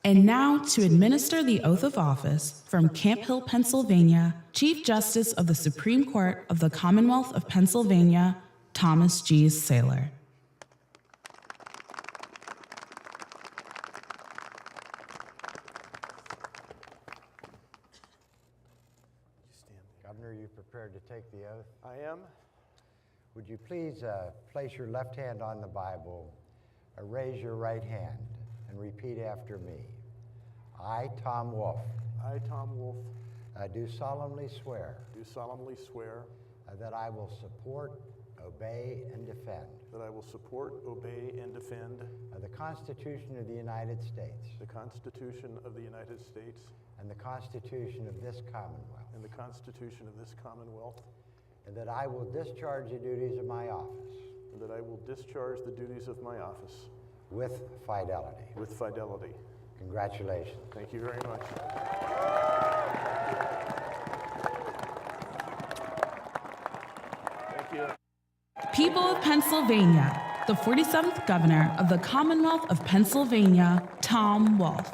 And now, to administer the oath of office, from Camp Hill, Pennsylvania, Chief Justice of the Supreme Court of the Commonwealth of Pennsylvania, Thomas G. Saylor. Governor, are you prepared to take the oath? I am. Would you please place your left hand on the Bible, raise your right hand, and repeat after me. I, Tom Wolf. I, Tom Wolf, Do solemnly swear do solemnly swear that I will support, obey, and defend that I will support, obey, and defend the Constitution of the United States the Constitution of the United States and the Constitution of this Commonwealth, and the Constitution of this Commonwealth, and that I will discharge the duties of my office and that I will discharge the duties of my office with fidelity. with fidelity. Congratulations. Thank you very much. Thank you. People of Pennsylvania, the 47th Governor of the Commonwealth of Pennsylvania, Tom Wolf.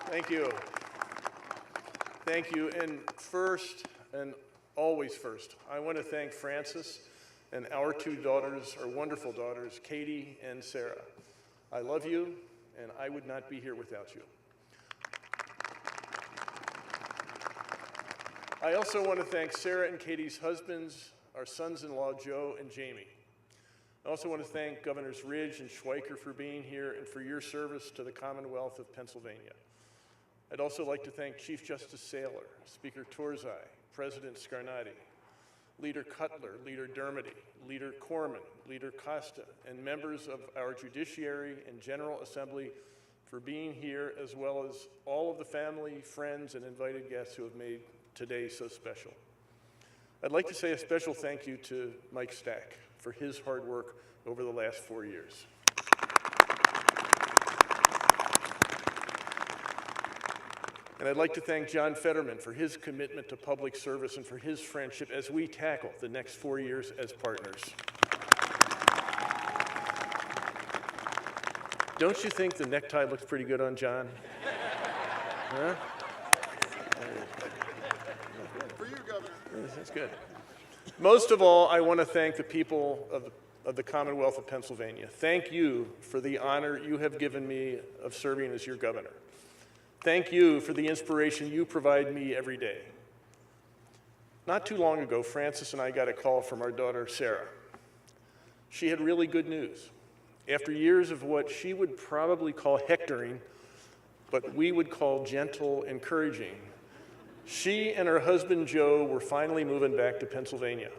Thank you. Thank you. And first, and always first, I want to thank Frances and our two daughters, our wonderful daughters, Katie and Sarah. I love you, and I would not be here without you. I also want to thank Sarah and Katie's husbands, our sons-in-law, Joe and Jamie. I also want to thank Governors Ridge and Schweiker for being here and for your service to the Commonwealth of Pennsylvania. I'd also like to thank Chief Justice Saylor, Speaker Torzai, President Scarnati, Leader Cutler, Leader Dermody, Leader Corman, Leader Costa, and members of our Judiciary and General Assembly for being here, as well as all of the family, friends, and invited guests who have made today so special. I'd like to say a special thank you to Mike Stack for his hard work over the last 4 years. And I'd like to thank John Fetterman for his commitment to public service and for his friendship as we tackle the next 4 years as partners. Don't you think the necktie looks pretty good on John? Huh? For you, Governor. That's good. Most of all, I want to thank the people of the Commonwealth of Pennsylvania. Thank you for the honor you have given me of serving as your governor. Thank you for the inspiration you provide me every day. Not too long ago, Frances and I got a call from our daughter, Sarah. She had really good news. After years of what she would probably call hectoring, but we would call gentle encouraging, she and her husband, Joe, were finally moving back to Pennsylvania.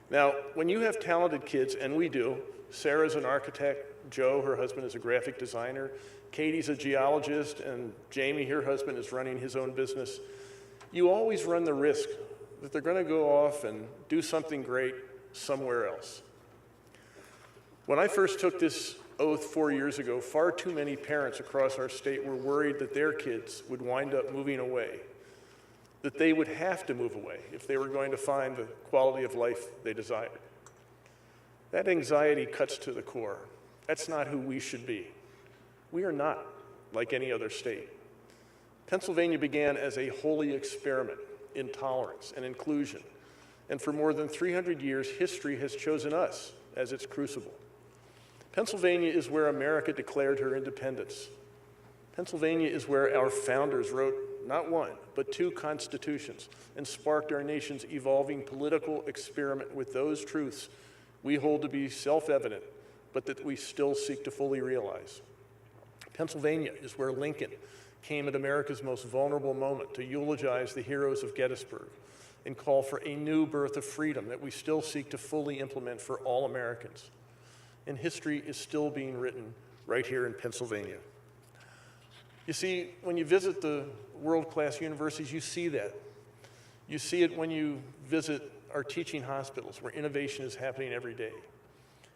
Now, when you have talented kids, and we do, Sarah's an architect, Joe, her husband, is a graphic designer, Katie's a geologist, and Jamie, her husband, is running his own business. You always run the risk that they're going to go off and do something great somewhere else. When I first took this oath 4 years ago, far too many parents across our state were worried that their kids would wind up moving away, that they would have to move away if they were going to find the quality of life they desired. That anxiety cuts to the core. That's not who we should be. We are not like any other state. Pennsylvania began as a holy experiment in tolerance and inclusion, and for more than 300 years, history has chosen us as its crucible. Pennsylvania is where America declared her independence. Pennsylvania is where our founders wrote not one, but 2 constitutions and sparked our nation's evolving political experiment with those truths we hold to be self-evident, but that we still seek to fully realize. Pennsylvania is where Lincoln came at America's most vulnerable moment to eulogize the heroes of Gettysburg and call for a new birth of freedom that we still seek to fully implement for all Americans. And history is still being written right here in Pennsylvania. You see, when you visit the world-class universities, you see that. You see it when you visit our teaching hospitals, where innovation is happening every day.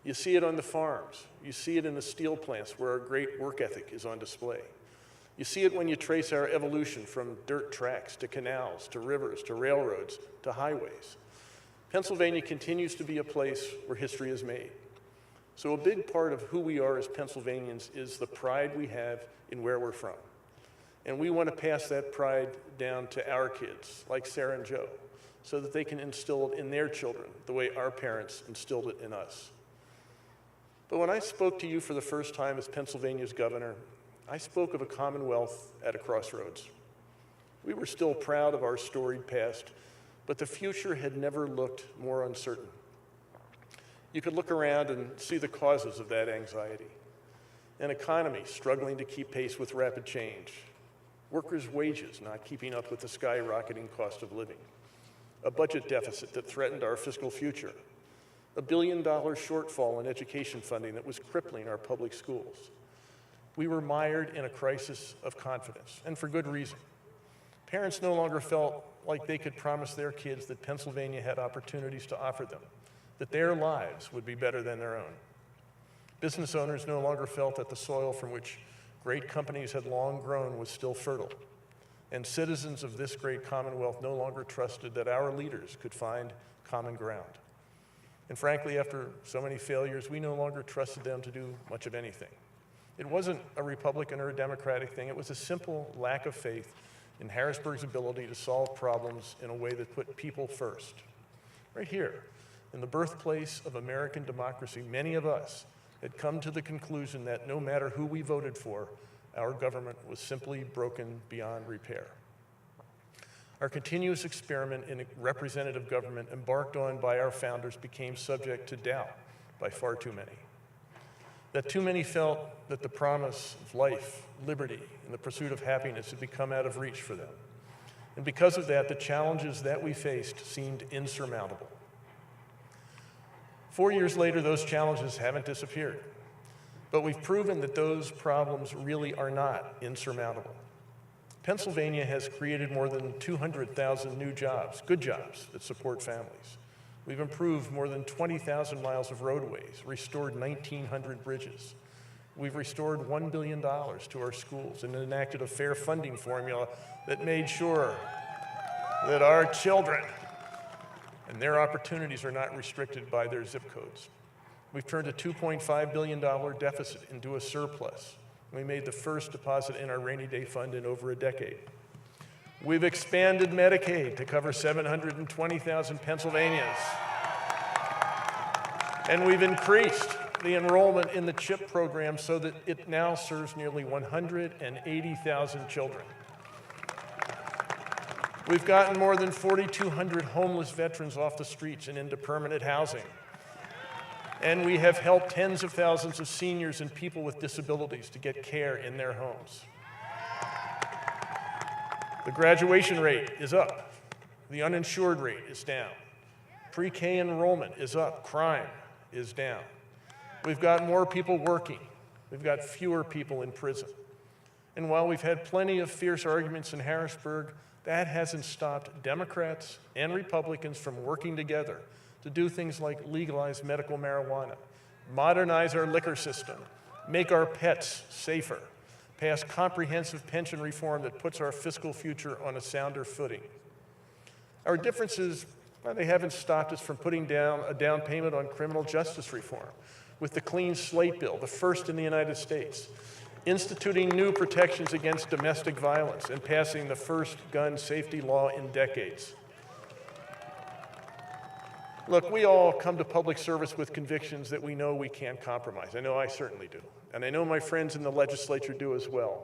You see it on the farms. You see it in the steel plants, where our great work ethic is on display. You see it when you trace our evolution from dirt tracks to canals to rivers to railroads to highways. Pennsylvania continues to be a place where history is made. So a big part of who we are as Pennsylvanians is the pride we have in where we're from. And we want to pass that pride down to our kids, like Sarah and Joe, so that they can instill it in their children the way our parents instilled it in us. But when I spoke to you for the first time as Pennsylvania's governor, I spoke of a commonwealth at a crossroads. We were still proud of our storied past, but the future had never looked more uncertain. You could look around and see the causes of that anxiety. An economy struggling to keep pace with rapid change. Workers' wages not keeping up with the skyrocketing cost of living. A budget deficit that threatened our fiscal future. $1 billion shortfall in education funding that was crippling our public schools. We were mired in a crisis of confidence, and for good reason. Parents no longer felt like they could promise their kids that Pennsylvania had opportunities to offer them, that their lives would be better than their own. Business owners no longer felt that the soil from which great companies had long grown was still fertile. And citizens of this great commonwealth no longer trusted that our leaders could find common ground. And frankly, after so many failures, we no longer trusted them to do much of anything. It wasn't a Republican or a Democratic thing. It was a simple lack of faith in Harrisburg's ability to solve problems in a way that put people first. Right here, in the birthplace of American democracy, many of us had come to the conclusion that no matter who we voted for, our government was simply broken beyond repair. Our continuous experiment in representative government embarked on by our founders became subject to doubt by far too many. That too many felt that the promise of life, liberty, and the pursuit of happiness had become out of reach for them. And because of that, the challenges that we faced seemed insurmountable. 4 years later, those challenges haven't disappeared. But we've proven that those problems really are not insurmountable. Pennsylvania has created more than 200,000 new jobs, good jobs that support families. We've improved more than 20,000 miles of roadways, restored 1,900 bridges. We've restored $1 billion to our schools and enacted a fair funding formula that made sure that our children and their opportunities are not restricted by their zip codes. We've turned a $2.5 billion deficit into a surplus. We made the first deposit in our rainy day fund in over a decade. We've expanded Medicaid to cover 720,000 Pennsylvanians. And we've increased the enrollment in the CHIP program so that it now serves nearly 180,000 children. We've gotten more than 4,200 homeless veterans off the streets and into permanent housing. And we have helped tens of thousands of seniors and people with disabilities to get care in their homes. The graduation rate is up. The uninsured rate is down. Pre-K enrollment is up. Crime is down. We've got more people working. We've got fewer people in prison. And while we've had plenty of fierce arguments in Harrisburg, that hasn't stopped Democrats and Republicans from working together to do things like legalize medical marijuana, modernize our liquor system, make our pets safer, pass comprehensive pension reform that puts our fiscal future on a sounder footing. Our differences, well, they haven't stopped us from putting down a down payment on criminal justice reform with the Clean Slate Bill, the first in the United States, instituting new protections against domestic violence and passing the first gun safety law in decades. Look, we all come to public service with convictions that we know we can't compromise. I know I certainly do. And I know my friends in the legislature do as well.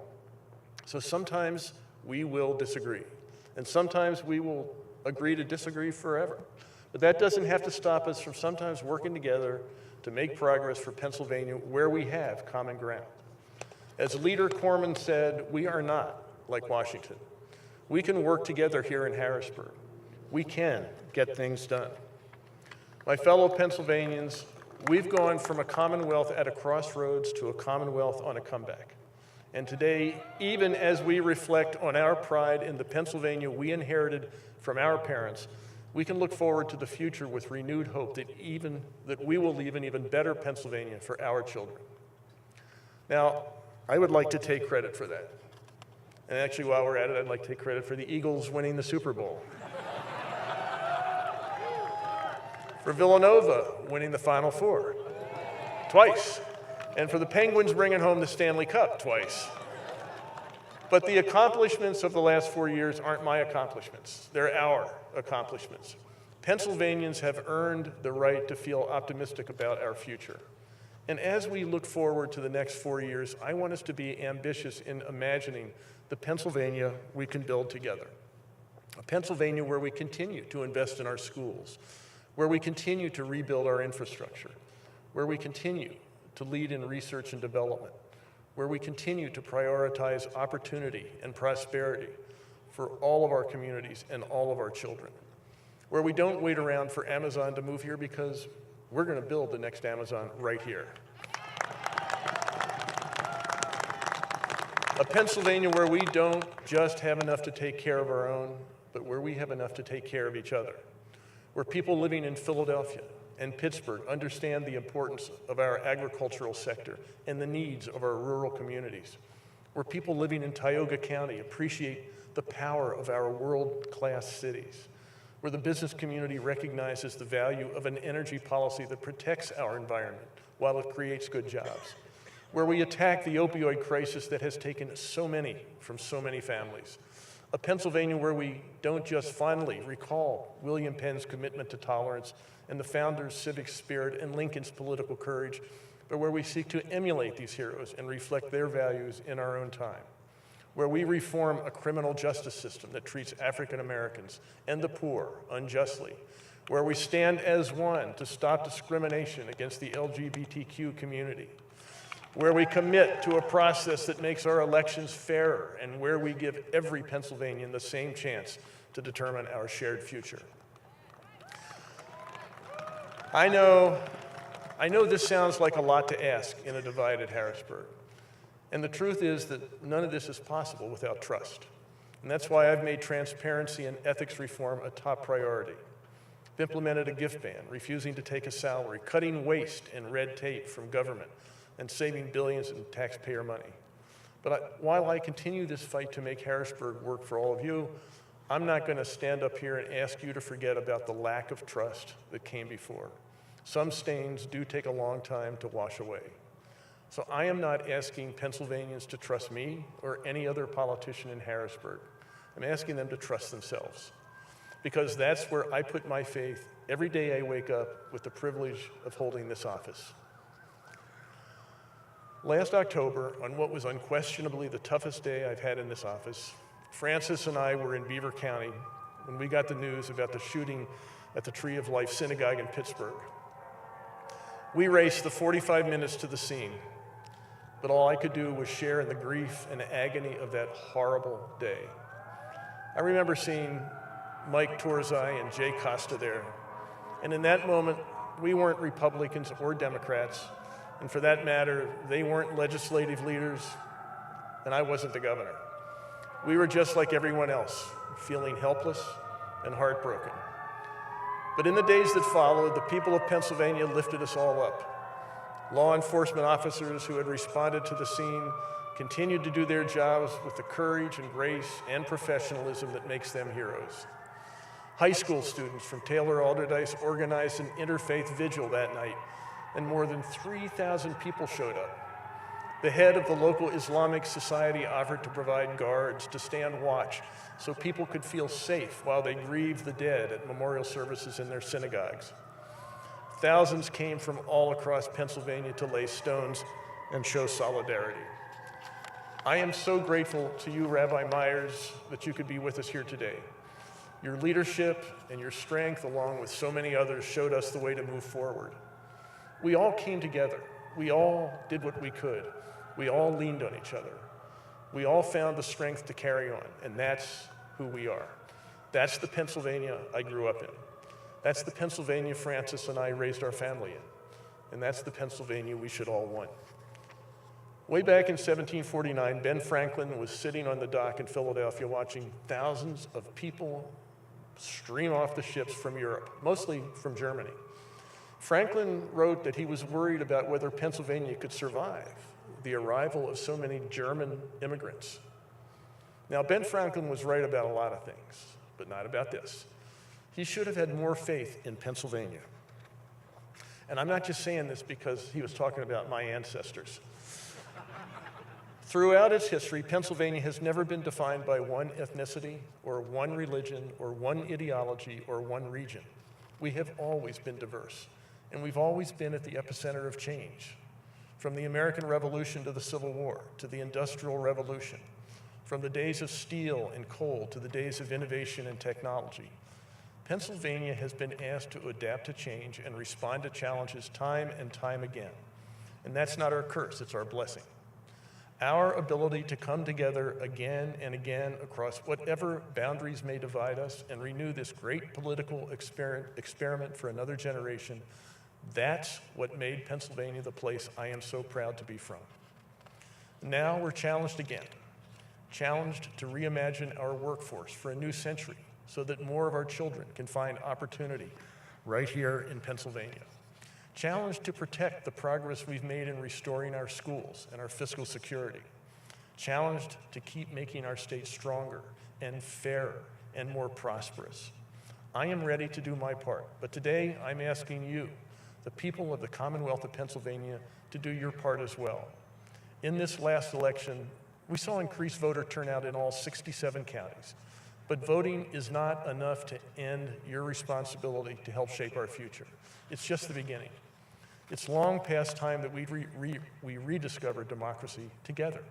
So sometimes we will disagree. And sometimes we will agree to disagree forever. But that doesn't have to stop us from sometimes working together to make progress for Pennsylvania where we have common ground. As Leader Corman said, we are not like Washington. We can work together here in Harrisburg. We can get things done. My fellow Pennsylvanians, we've gone from a commonwealth at a crossroads to a commonwealth on a comeback. And today, even as we reflect on our pride in the Pennsylvania we inherited from our parents, we can look forward to the future with renewed hope that we will leave an even better Pennsylvania for our children. Now, I would like to take credit for that. And actually, while we're at it, I'd like to take credit for the Eagles winning the Super Bowl. For Villanova winning the Final Four twice. And for the Penguins bringing home the Stanley Cup twice. But the accomplishments of the last 4 years aren't my accomplishments. They're our accomplishments. Pennsylvanians have earned the right to feel optimistic about our future. And as we look forward to the next 4 years, I want us to be ambitious in imagining the Pennsylvania we can build together. A Pennsylvania where we continue to invest in our schools, where we continue to rebuild our infrastructure, where we continue to lead in research and development, where we continue to prioritize opportunity and prosperity for all of our communities and all of our children, where we don't wait around for Amazon to move here because we're going to build the next Amazon right here. A Pennsylvania where we don't just have enough to take care of our own, but where we have enough to take care of each other. Where people living in Philadelphia and Pittsburgh understand the importance of our agricultural sector and the needs of our rural communities. Where people living in Tioga County appreciate the power of our world-class cities. Where the business community recognizes the value of an energy policy that protects our environment while it creates good jobs. Where we attack the opioid crisis that has taken so many from so many families. A Pennsylvania where we don't just fondly recall William Penn's commitment to tolerance and the founder's civic spirit and Lincoln's political courage, but where we seek to emulate these heroes and reflect their values in our own time. Where we reform a criminal justice system that treats African Americans and the poor unjustly. Where we stand as one to stop discrimination against the LGBTQ community. Where we commit to a process that makes our elections fairer, and where we give every Pennsylvanian the same chance to determine our shared future. I know this sounds like a lot to ask in a divided Harrisburg. And the truth is that none of this is possible without trust. And that's why I've made transparency and ethics reform a top priority. I've implemented a gift ban, refusing to take a salary, cutting waste and red tape from government, and saving billions in taxpayer money. But while I continue this fight to make Harrisburg work for all of you, I'm not going to stand up here and ask you to forget about the lack of trust that came before. Some stains do take a long time to wash away. So I am not asking Pennsylvanians to trust me or any other politician in Harrisburg. I'm asking them to trust themselves, because that's where I put my faith every day I wake up with the privilege of holding this office. Last October, on what was unquestionably the toughest day I've had in this office, Francis and I were in Beaver County when we got the news about the shooting at the Tree of Life Synagogue in Pittsburgh. We raced the 45 minutes to the scene, but all I could do was share in the grief and agony of that horrible day. I remember seeing Mike Torzai and Jay Costa there, and in that moment, we weren't Republicans or Democrats, and for that matter, they weren't legislative leaders, and I wasn't the governor. We were just like everyone else, feeling helpless and heartbroken. But in the days that followed, the people of Pennsylvania lifted us all up. Law enforcement officers who had responded to the scene continued to do their jobs with the courage and grace and professionalism that makes them heroes. High school students from Taylor Alderdice organized an interfaith vigil that night, and more than 3,000 people showed up. The head of the local Islamic society offered to provide guards to stand watch so people could feel safe while they grieved the dead at memorial services in their synagogues. Thousands came from all across Pennsylvania to lay stones and show solidarity. I am so grateful to you, Rabbi Myers, that you could be with us here today. Your leadership and your strength, along with so many others, showed us the way to move forward. We all came together. We all did what we could. We all leaned on each other. We all found the strength to carry on, and that's who we are. That's the Pennsylvania I grew up in. That's the Pennsylvania Francis and I raised our family in. And that's the Pennsylvania we should all want. Way back in 1749, Ben Franklin was sitting on the dock in Philadelphia watching thousands of people stream off the ships from Europe, mostly from Germany. Franklin wrote that he was worried about whether Pennsylvania could survive the arrival of so many German immigrants. Now, Ben Franklin was right about a lot of things, but not about this. He should have had more faith in Pennsylvania. And I'm not just saying this because he was talking about my ancestors. Throughout its history, Pennsylvania has never been defined by one ethnicity or one religion or one ideology or one region. We have always been diverse, and we've always been at the epicenter of change. From the American Revolution to the Civil War, to the Industrial Revolution, from the days of steel and coal to the days of innovation and technology, Pennsylvania has been asked to adapt to change and respond to challenges time and time again. And that's not our curse, it's our blessing. Our ability to come together again and again across whatever boundaries may divide us and renew this great political experiment for another generation, that's what made Pennsylvania the place I am so proud to be from. Now we're challenged again, challenged to reimagine our workforce for a new century so that more of our children can find opportunity right here in Pennsylvania. Challenged to protect the progress we've made in restoring our schools and our fiscal security. Challenged to keep making our state stronger and fairer and more prosperous. I am ready to do my part, but today I'm asking you, the people of the Commonwealth of Pennsylvania, to do your part as well. In this last election, we saw increased voter turnout in all 67 counties, but voting is not enough to end your responsibility to help shape our future. It's just the beginning. It's long past time that we rediscover democracy together.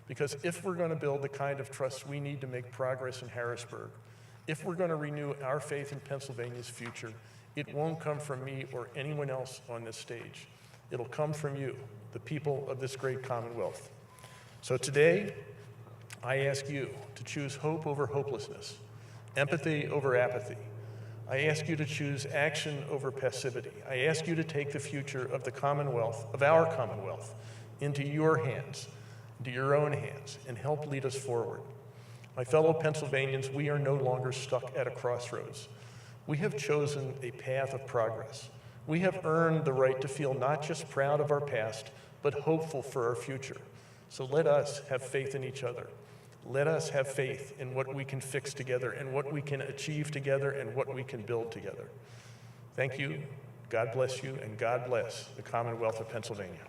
Because if we're going to build the kind of trust we need to make progress in Harrisburg, if we're going to renew our faith in Pennsylvania's future, it won't come from me or anyone else on this stage. It'll come from you, the people of this great Commonwealth. So today, I ask you to choose hope over hopelessness, empathy over apathy. I ask you to choose action over passivity. I ask you to take the future of the Commonwealth, of our Commonwealth, into your hands, into your own hands, and help lead us forward. My fellow Pennsylvanians, we are no longer stuck at a crossroads. We have chosen a path of progress. We have earned the right to feel not just proud of our past, but hopeful for our future. So let us have faith in each other. Let us have faith in what we can fix together and what we can achieve together and what we can build together. Thank you, God bless you, and God bless the Commonwealth of Pennsylvania.